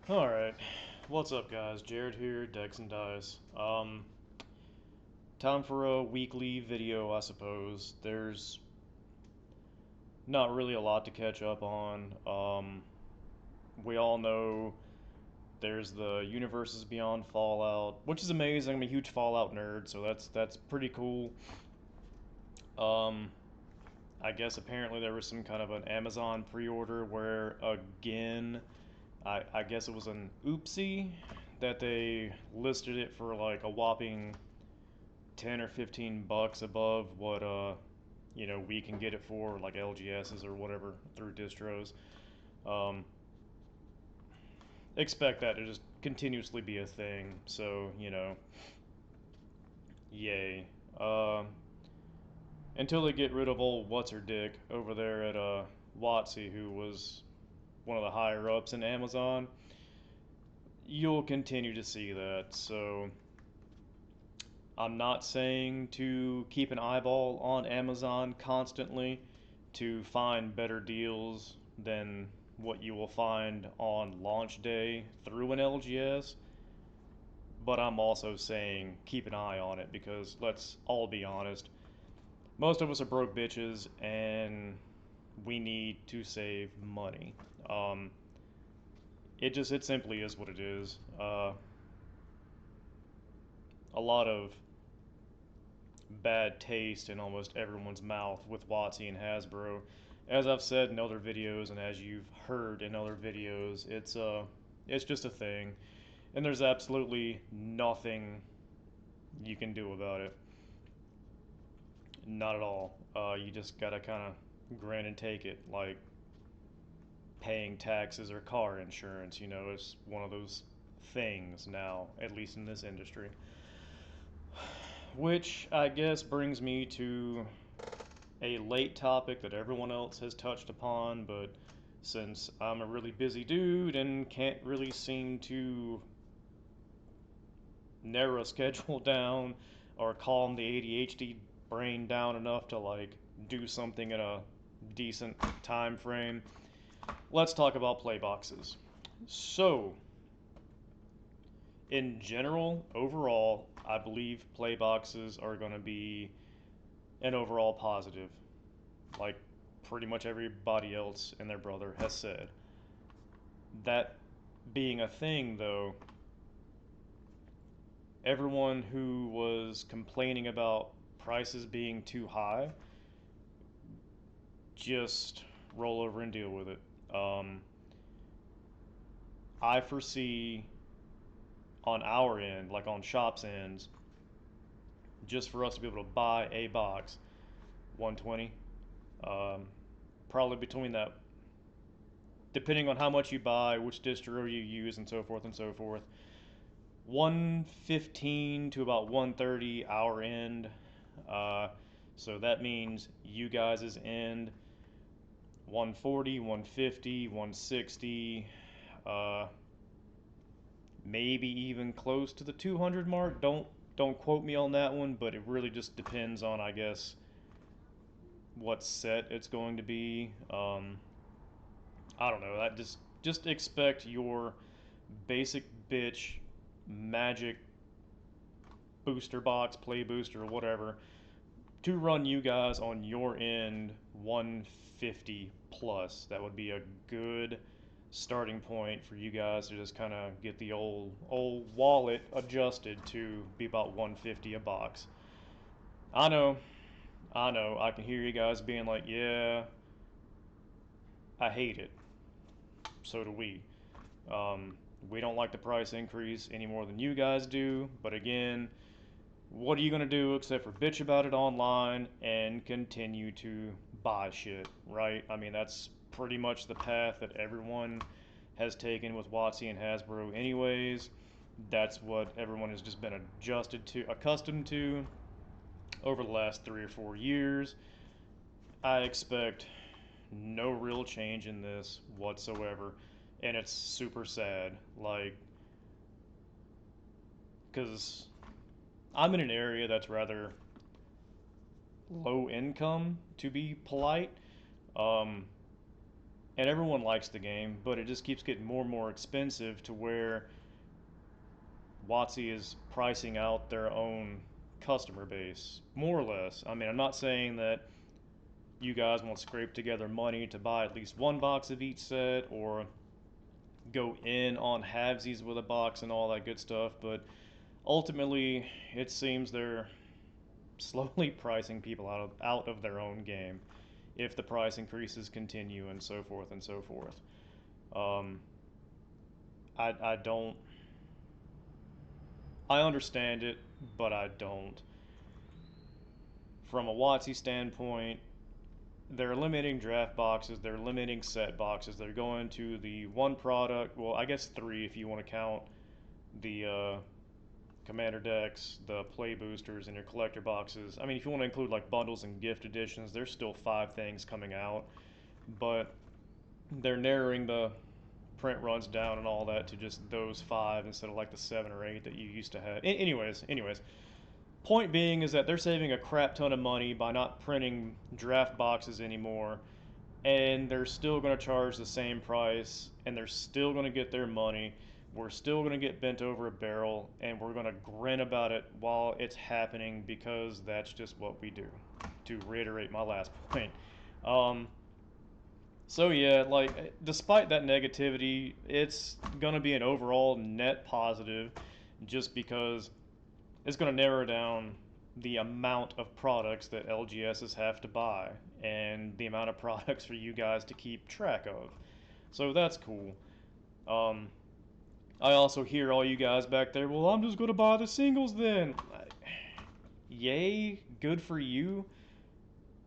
Alright, what's up guys? Jared here, Dex and Dice. Time for a weekly video, I suppose. There's not really a lot to catch up on. We all know there's the Universes Beyond Fallout, which is amazing. I'm a huge Fallout nerd, so that's pretty cool. Um, I guess apparently there was some kind of an Amazon pre-order where, again, I guess it was an oopsie that they listed it for like a whopping 10 or 15 bucks above what we can get it for, like LGSs or whatever through distros. Um, expect that to just continuously be a thing. So yay. Until they get rid of old what's her dick over there at Watsy, who was one of the higher ups in Amazon, you'll continue to see that. So I'm not saying to keep an eyeball on Amazon constantly to find better deals than what you will find on launch day through an LGS, but I'm also saying keep an eye on it because let's all be honest, most of us are broke bitches and we need to save money. Um, it simply is what it is. A lot of bad taste in almost everyone's mouth with WotC and Hasbro. As I've said in other videos and as you've heard in other videos, it's just a thing, and there's absolutely nothing you can do about it. Not at all. You just gotta kind of grin and take it, like paying taxes or car insurance. It's one of those things now, at least in this industry. Which I guess brings me to a late topic that everyone else has touched upon, but since I'm a really busy dude and can't really seem to narrow a schedule down or calm the ADHD brain down enough to like do something in a decent time frame, let's talk about play boxes. So, in general, overall, I believe play boxes are going to be an overall positive, like pretty much everybody else and their brother has said. That being a thing, though, everyone who was complaining about prices being too high, just roll over and deal with it. I foresee on our end, like on shop's ends, just for us to be able to buy a box, 120. Um, Probably between that, depending on how much you buy, which distro you use, and so forth and so forth. 115 to about 130 our end. Uh, so that means you guys' end 140, 150, 160, uh, maybe even close to the 200 mark. Don't quote me on that one, but it really just depends on, I guess, what set it's going to be. I don't know. That just expect your basic bitch magic booster box, play booster, or whatever to run you guys on your end 150 plus. That would be a good starting point for you guys to just kind of get the old wallet adjusted to be about 150 a box. I know, I know. I can hear you guys being like, "Yeah, I hate it." So do we. We don't like the price increase any more than you guys do. But again, what are you going to do except for bitch about it online and continue to buy shit, right? I mean, that's pretty much the path that everyone has taken with WotC and Hasbro, anyways. That's what everyone has just been accustomed to over the last 3 or 4 years. I expect no real change in this whatsoever, and it's super sad. Like, because I'm in an area that's rather low income, to be polite. Um, and everyone likes the game, but it just keeps getting more and more expensive to where WotC is pricing out their own customer base, more or less. I mean, I'm not saying that you guys want to scrape together money to buy at least one box of each set or go in on halvesies with a box and all that good stuff, but ultimately it seems they're slowly pricing people out of their own game if the price increases continue and so forth and so forth. Um, I don't. I understand it, but I don't. From a WotC standpoint, they're limiting draft boxes, they're limiting set boxes, they're going to the one product, well, I guess three if you want to count the commander decks, the play boosters, and your collector boxes. I mean, if you want to include like bundles and gift editions, there's still five things coming out, but they're narrowing the print runs down and all that to just those five instead of like the seven or eight that you used to have. Anyways, point being is that they're saving a crap ton of money by not printing draft boxes anymore, and they're still going to charge the same price, and they're still going to get their money. We're still going to get bent over a barrel, and we're going to grin about it while it's happening because that's just what we do. To reiterate my last point. Um, so yeah, like despite that negativity, it's going to be an overall net positive just because it's going to narrow down the amount of products that LGSs have to buy and the amount of products for you guys to keep track of. So that's cool. Um, I also hear all you guys back there, well, I'm just going to buy the singles then. Yay, good for you.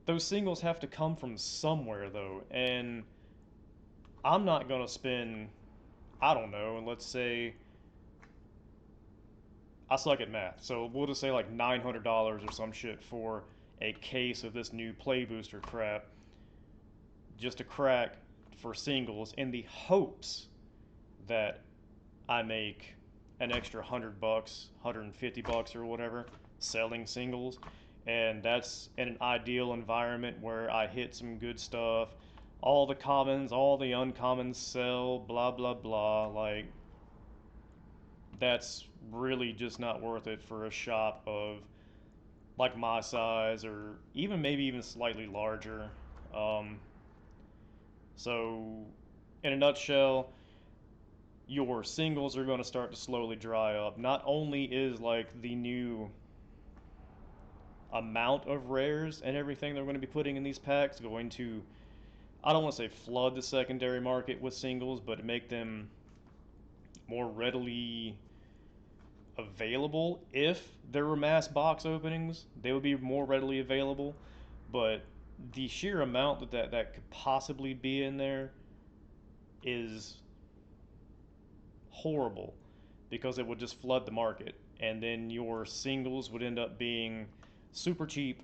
Those singles have to come from somewhere though, and I'm not going to spend, I don't know, let's say I suck at math, so we'll just say like $900 or some shit for a case of this new play booster crap just to crack for singles in the hopes that I make an extra $100, $150 or whatever selling singles. And that's in an ideal environment where I hit some good stuff. All the commons, all the uncommons sell, blah, blah, blah. Like, that's really just not worth it for a shop of like my size or even maybe even slightly larger. Um, so, in a nutshell, your singles are going to start to slowly dry up. Not only is like the new amount of rares and everything they're going to be putting in these packs going to, I don't want to say flood the secondary market with singles, but make them more readily available. If there were mass box openings, they would be more readily available. But the sheer amount that could possibly be in there is horrible because it would just flood the market. And then your singles would end up being super cheap.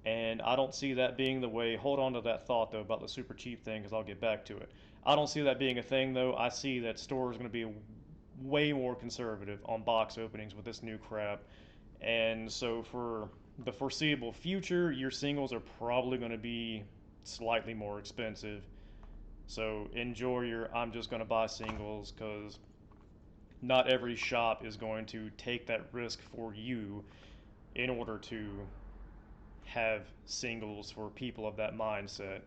And I don't see that being the way. Hold on to that thought though about the super cheap thing because I'll get back to it. I don't see that being a thing though. I see that stores are going to be way more conservative on box openings with this new crap. And so for the foreseeable future, your singles are probably going to be slightly more expensive. So enjoy your I'm just going to buy singles because not every shop is going to take that risk for you in order to have singles for people of that mindset.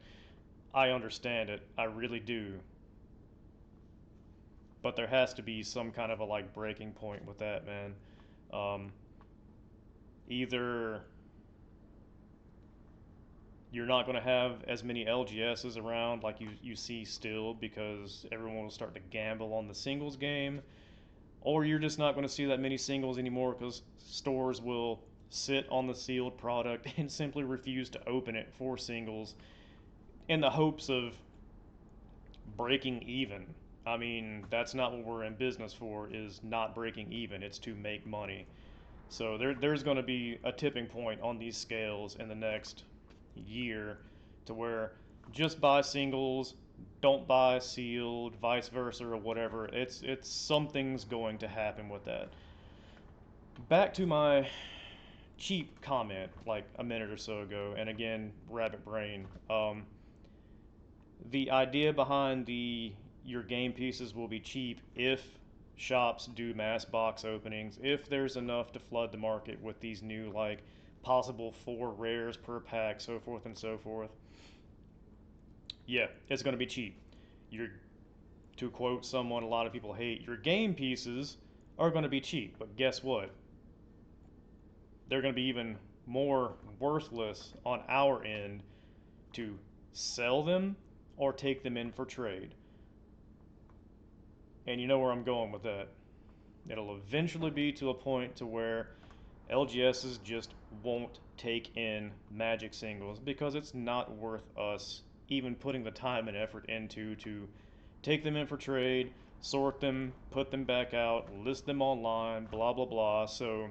I understand it, I really do. But there has to be some kind of a like breaking point with that, man. Um, Either you're not going to have as many LGSs around like you see still because everyone will start to gamble on the singles game, or you're just not going to see that many singles anymore because stores will sit on the sealed product and simply refuse to open it for singles in the hopes of breaking even. I mean, that's not what we're in business for, is not breaking even. It's to make money. So there's going to be a tipping point on these scales in the next year to where just buy singles, don't buy sealed, vice versa or whatever. It's something's going to happen with that. Back to my cheap comment like a minute or so ago, and again, rabbit brain. The idea behind the your game pieces will be cheap if shops do mass box openings, if there's enough to flood the market with these new like possible 4 rares per pack, so forth and so forth. Yeah, it's going to be cheap. You're To quote someone a lot of people hate, your game pieces are going to be cheap, but guess what? They're going to be even more worthless on our end to sell them or take them in for trade. And you know where I'm going with that. It'll eventually be to a point to where LGSs just won't take in Magic singles because it's not worth us even putting the time and effort into to take them in for trade, sort them, put them back out, list them online, blah blah blah. So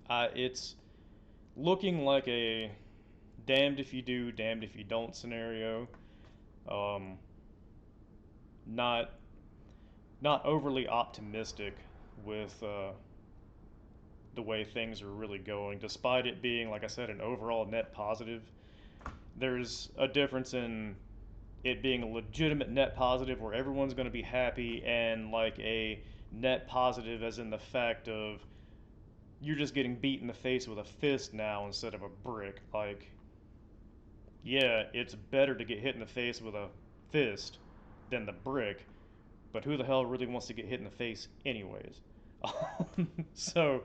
it's looking like a damned if you do, damned if you don't scenario. Um, not not overly optimistic with the way things are really going, despite it being, like I said, an overall net positive. There's a difference in it being a legitimate net positive where everyone's going to be happy and like a net positive as in the fact of you're just getting beat in the face with a fist now instead of a brick. Like, yeah, it's better to get hit in the face with a fist than the brick, but who the hell really wants to get hit in the face anyways? So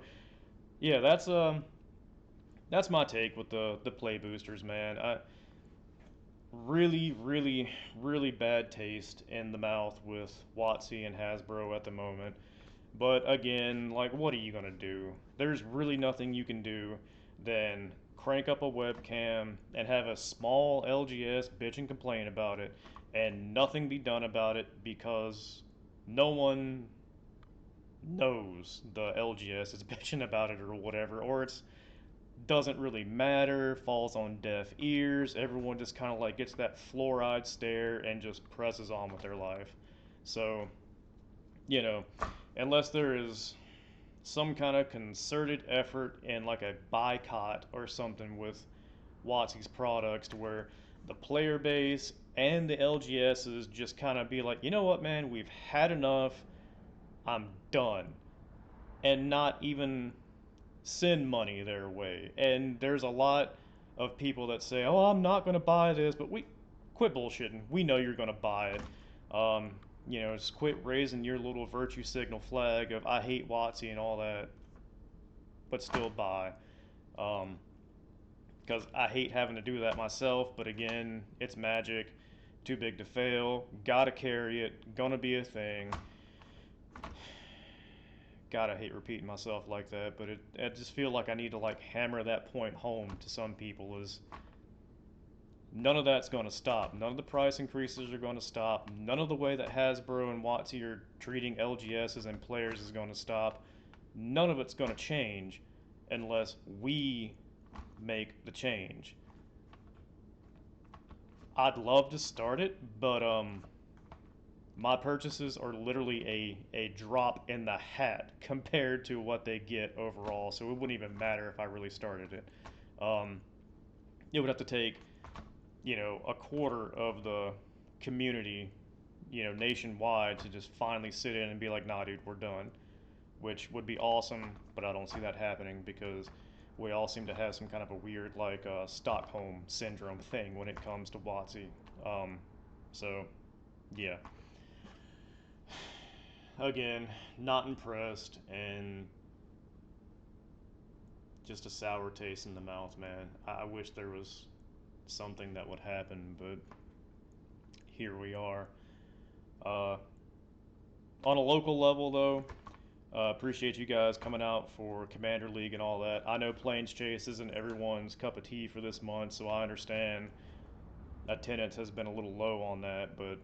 yeah, that's my take with the play boosters, man. Really, really, really bad taste in the mouth with WotC and Hasbro at the moment. But again, like, what are you gonna do? There's really nothing you can do than crank up a webcam and have a small LGS bitch and complain about it, and nothing be done about it because no one knows the LGS is bitching about it or whatever, or it's doesn't really matter, falls on deaf ears. Everyone just kind of like gets that fluoride stare and just presses on with their life. So, you know, unless there is some kind of concerted effort in like a boycott or something with WotC's products to where the player base and the LGSs just kind of be like, you know what, man, we've had enough. I'm done. And not even send money their way. And there's a lot of people that say, "Oh, I'm not going to buy this," but we quit bullshitting. We know you're going to buy it. Um, just quit raising your little virtue signal flag of "I hate WotC" and all that, but still buy. Because I hate having to do that myself. But again, it's Magic, too big to fail. Gotta carry it. Gonna be a thing. God, I hate repeating myself like that, but I just feel like I need to like hammer that point home to some people is none of that's going to stop. None of the price increases are going to stop. None of the way that Hasbro and WotC are treating LGSs and players is going to stop. None of it's going to change unless we make the change. I'd love to start it, but my purchases are literally a drop in the hat compared to what they get overall. So it wouldn't even matter if I really started it. Um, it would have to take, a quarter of the community, nationwide to just finally sit in and be like, nah, dude, we're done. Which would be awesome, but I don't see that happening because we all seem to have some kind of a weird, like, Stockholm syndrome thing when it comes to WotC. So, yeah. Again, not impressed and just a sour taste in the mouth, man. I wish there was something that would happen, but here we are. Uh, on a local level, though, appreciate you guys coming out for Commander League and all that. I know Plains Chase isn't everyone's cup of tea for this month, so I understand attendance has been a little low on that, but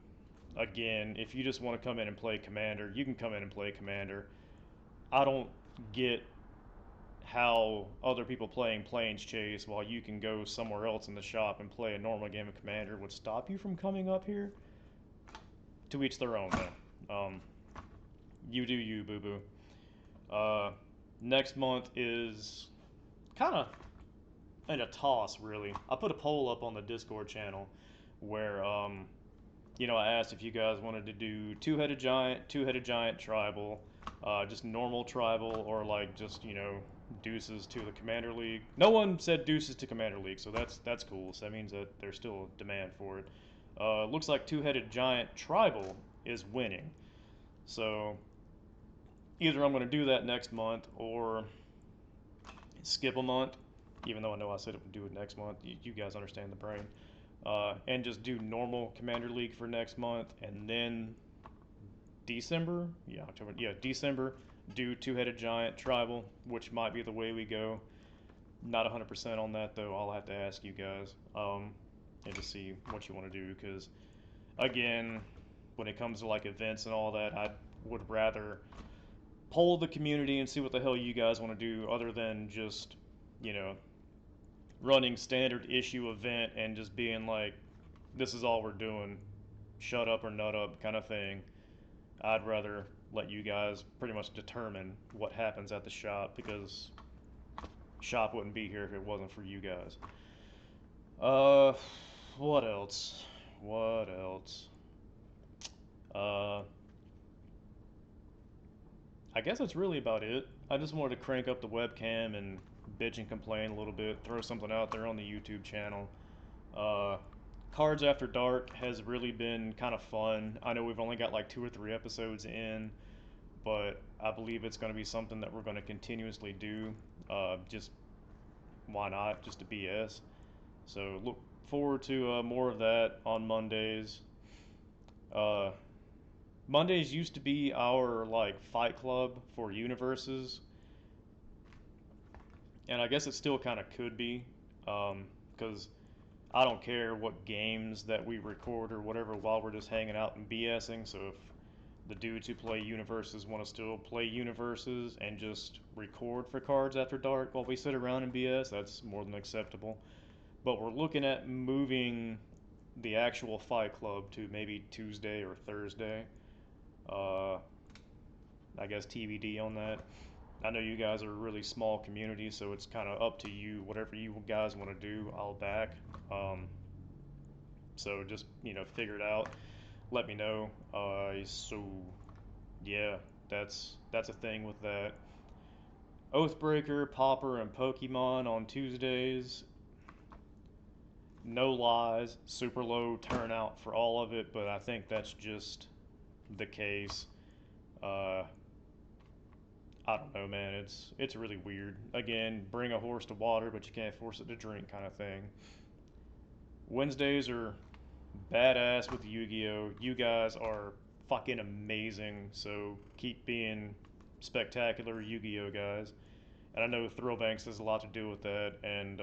again, if you just want to come in and play Commander, you can come in and play Commander. I don't get how other people playing Plains Chase while you can go somewhere else in the shop and play a normal game of Commander would stop you from coming up here. To each their own, though. You do you, boo boo. Next month is kind of in a toss, really. I put a poll up on the Discord channel where I asked if you guys wanted to do two-headed giant tribal, just normal tribal, or like just deuces to the Commander League. No one said deuces to Commander League, so that's cool. So that means that there's still demand for it. Looks like two-headed giant tribal is winning. So either I'm going to do that next month or skip a month, even though I know I said it would do it next month. You guys understand the brain. And just do normal Commander League for next month, and then December, yeah, October, yeah, December, do two-headed giant tribal, which might be the way we go. Not 100% on that though. I'll have to ask you guys, and to see what you want to do, because again, when it comes to like events and all that, I would rather poll the community and see what the hell you guys want to do, other than just, you know, running standard issue event and just being like, this is all we're doing, shut up or nut up kind of thing. I'd rather let you guys pretty much determine what happens at the shop, because shop wouldn't be here if it wasn't for you guys. Uh, what else? What else? Uh, I guess that's really about it. I just wanted to crank up the webcam and bitch and complain a little bit, throw something out there on the YouTube channel. Uh, Cards After Dark has really been kind of fun. I know we've only got like 2 or 3 episodes in, but I believe it's going to be something that we're going to continuously do. Just why not? Just to BS. So look forward to more of that on Mondays. Uh, Mondays used to be our like fight club for universes, and I guess it still kind of could be, because I don't care what games that we record or whatever while we're just hanging out and BSing. So if the dudes who play universes want to still play universes and just record for Cards After Dark while we sit around and BS, that's more than acceptable. But we're looking at moving the actual Fight Club to maybe Tuesday or Thursday. Uh, I guess TBD on that. I know you guys are a really small community, so it's kind of up to you. Whatever you guys want to do, I'll back. Um, so just figure it out. Let me know. So yeah, that's a thing with that. Oathbreaker, Popper, and Pokemon on Tuesdays. No lies, super low turnout for all of it, but I think that's just the case. Uh, I don't know, man. It's really weird. Again, bring a horse to water, but you can't force it to drink, kind of thing. Wednesdays are badass with Yu-Gi-Oh. You guys are fucking amazing, so keep being spectacular Yu-Gi-Oh guys. And I know Thrillbanks has a lot to do with that, and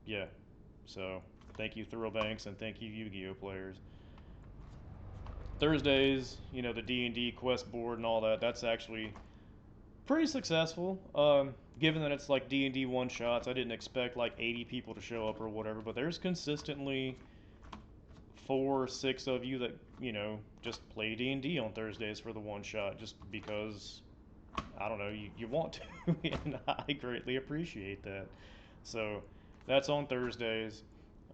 yeah. So thank you Thrillbanks, and thank you Yu-Gi-Oh players. Thursdays, the D&D quest board and all that, that's actually pretty successful. Given that it's like D&D one shots, I didn't expect like 80 people to show up or whatever, but there's consistently 4 or 6 of you that just play D&D on Thursdays for the one shot, just because I don't know, you want to, and I greatly appreciate that. So that's on Thursdays.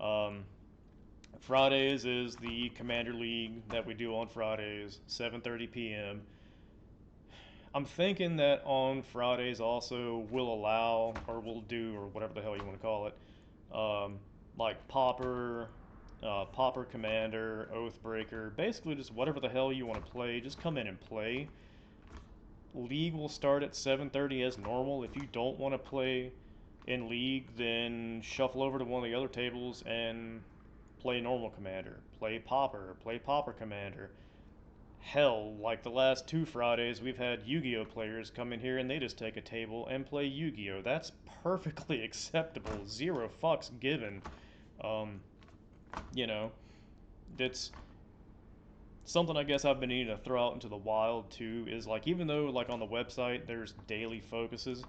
Um, Fridays is the Commander League that we do on Fridays, 7:30 p.m. I'm thinking that on Fridays also we'll allow, or we'll do, or whatever the hell you want to call it, like Popper Commander, Oathbreaker, basically just whatever the hell you want to play, just come in and play. League will start at 7:30 as normal. If you don't want to play in League, then shuffle over to one of the other tables and play normal Commander. Play Popper Commander. Hell, like the last 2 Fridays, we've had Yu-Gi-Oh players come in here and they just take a table and play Yu-Gi-Oh. That's perfectly acceptable. Zero fucks given. Um, you know, it's something I guess I've been needing to throw out into the wild too. Is like, even though like on the website there's daily focuses,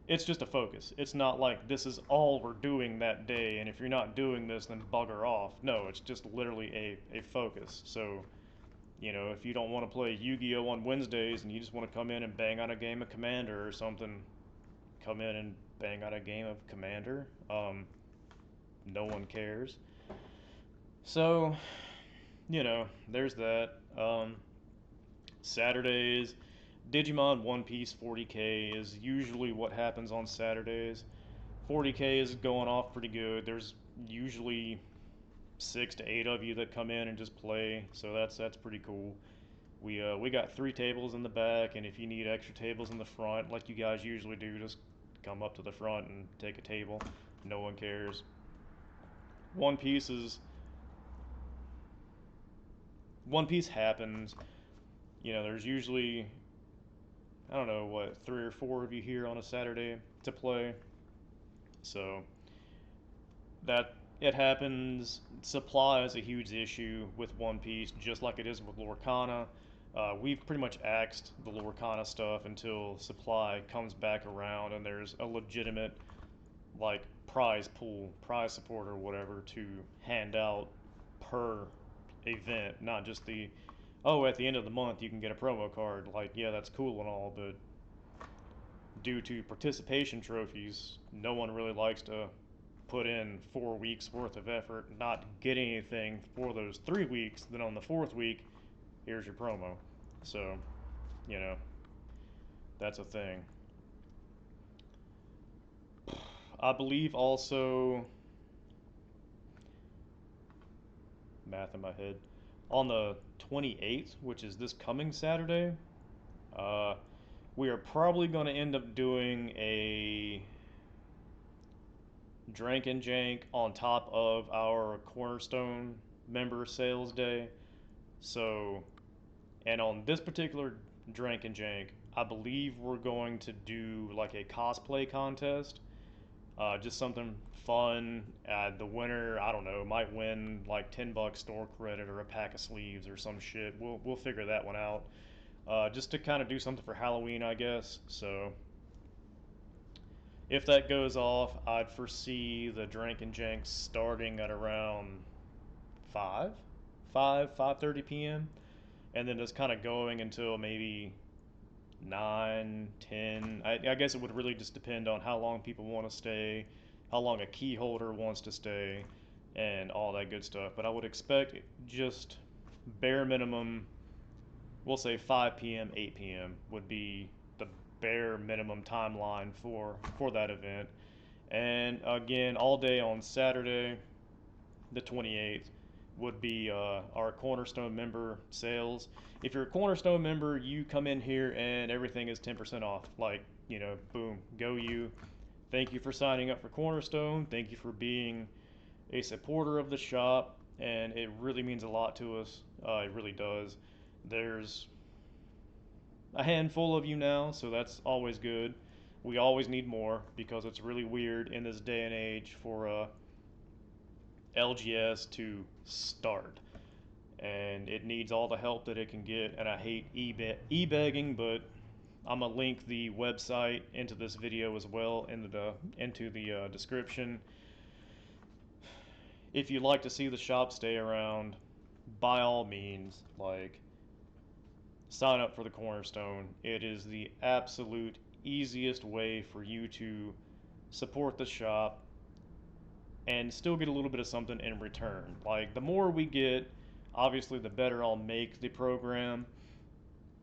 it's just a focus. It's not like this is all we're doing that day, and if you're not doing this, then bugger off. No, it's just literally a focus. So, if you don't want to play Yu-Gi-Oh on Wednesdays and you just want to come in and bang out a game of Commander or something, come in and bang out a game of Commander. No one cares. So, there's that. Saturdays, Digimon One Piece 40K is usually what happens on Saturdays. 40K is going off pretty good. There's usually 6 to 8 of you that come in and just play, so that's pretty cool. We got 3 tables in the back, and if you need extra tables in the front, like you guys usually do, just come up to the front and take a table. No one cares. One Piece is One Piece happens. There's usually, I don't know, what, 3 or 4 of you here on a Saturday to play. So that it happens. Supply is a huge issue with One Piece, just like it is with Lorcana. We've pretty much axed the Lorcana stuff until supply comes back around and there's a legitimate like prize pool, prize support or whatever to hand out per event, not just the oh at the end of the month you can get a promo card. Like yeah, that's cool and all, but due to participation trophies, no one really likes to put in 4 weeks worth of effort, not get anything for those 3 weeks. Then on the fourth week, here's your promo. So, you know, that's a thing. I believe also, math in my head, on the 28th, which is this coming Saturday, uh, we are probably going to end up doing a Drank and Jank on top of our Cornerstone member sales day. So, and on this particular Drank and Jank, I believe we're going to do like a cosplay contest. Just something fun. The winner, I don't know, might win like $10 store credit or a pack of sleeves or some shit. We'll figure that one out. Just to kind of do something for Halloween, I guess. So if that goes off, I'd foresee the Drink and Janks starting at around 5, 5:30 p.m. and then just kind of going until maybe 9, 10. I guess it would really just depend on how long people want to stay, how long a key holder wants to stay, and all that good stuff. But I would expect just bare minimum, we'll say 5 p.m., 8 p.m. would be the bare minimum timeline for that event. And again, all day on Saturday, the 28th, would be our Cornerstone member sales. If you're a Cornerstone member, you come in here and everything is 10% off. Like, boom, go you. Thank you for signing up for Cornerstone. Thank you for being a supporter of the shop. And it really means a lot to us. It really does. There's a handful of you now, so that's always good. We always need more because it's really weird in this day and age for LGS to start. And it needs all the help that it can get. And I hate e-begging, but I'm gonna link the website into this video as well into the description. If you'd like to see the shop stay around, by all means, like sign up for the Cornerstone. It is the absolute easiest way for you to support the shop and still get a little bit of something in return. Like the more we get, obviously the better I'll make the program,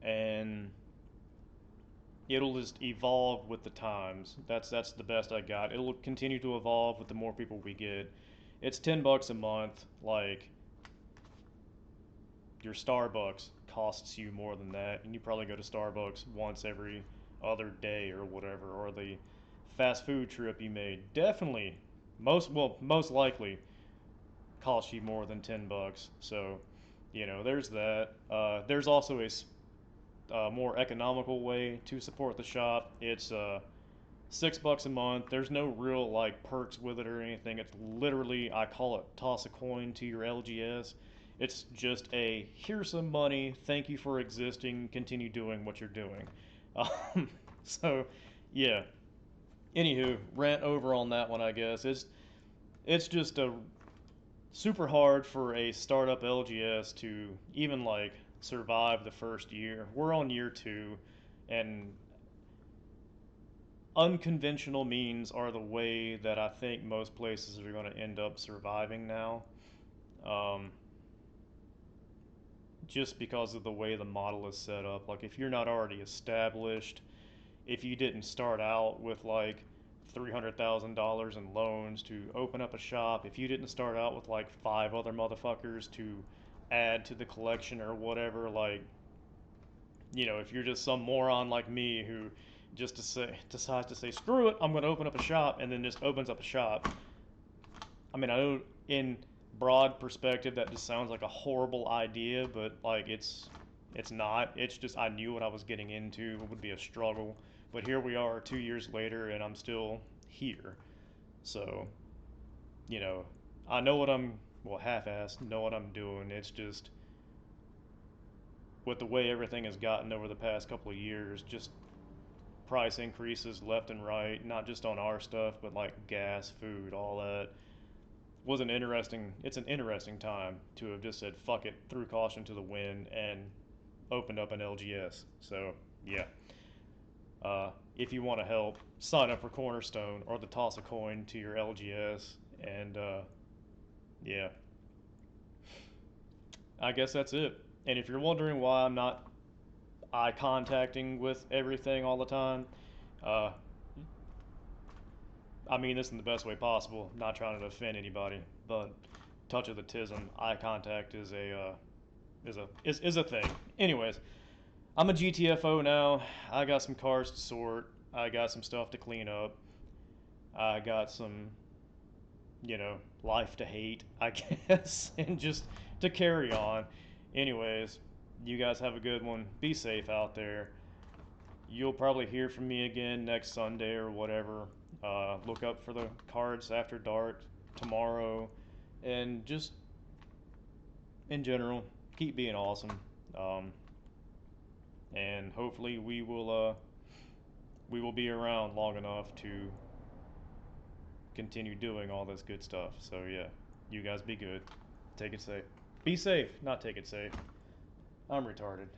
and it'll just evolve with the times. That's the best I got. It'll continue to evolve with the more people we get. It's $10 a month. Like your Starbucks costs you more than that, and you probably go to Starbucks once every other day or whatever, or the fast food trip you made definitely most likely cost you more than $10. So, there's that. There's also a more economical way to support the shop. It's $6 a month. There's no real like perks with it or anything. It's literally, I call it toss a coin to your LGS. It's just a here's some money. Thank you for existing. Continue doing what you're doing. So, yeah. Anywho, rant over on that one. I guess it's just a super hard for a startup LGS to even like survive the first year. We're on year 2, and unconventional means are the way that I think most places are going to end up surviving now. Um, just because of the way the model is set up. Like, if you're not already established, if you didn't start out with like $300,000 in loans to open up a shop, if you didn't start out with like five other motherfuckers to add to the collection or whatever, like, if you're just some moron like me who just decides to say, screw it, I'm going to open up a shop, and then just opens up a shop. I mean, I know in broad perspective that just sounds like a horrible idea, but like it's not. It's just I knew what I was getting into. It would be a struggle, but here we are 2 years later, and I'm still here. So, you know, I know what I'm well half-assed know what I'm doing. It's just with the way everything has gotten over the past couple of years, just price increases left and right, not just on our stuff, but like gas, food, all that. It's an interesting time to have just said fuck it, threw caution to the wind, and opened up an LGS. So yeah, if you want to help, sign up for Cornerstone or the toss a coin to your LGS, and yeah, I guess that's it. And if you're wondering why I'm not eye contacting with everything all the time, uh, I mean this in the best way possible. Not trying to offend anybody, but touch of the tism, eye contact is a thing. Anyways, I'm a GTFO now. I got some cars to sort. I got some stuff to clean up. I got some, life to hate, I guess, and just to carry on. Anyways, you guys have a good one. Be safe out there. You'll probably hear from me again next Sunday or whatever. Look up for the cards after dark tomorrow, and just in general, keep being awesome. Um, and hopefully we will be around long enough to continue doing all this good stuff. So yeah, you guys be good. Take it safe. Be safe, not take it safe. I'm retarded.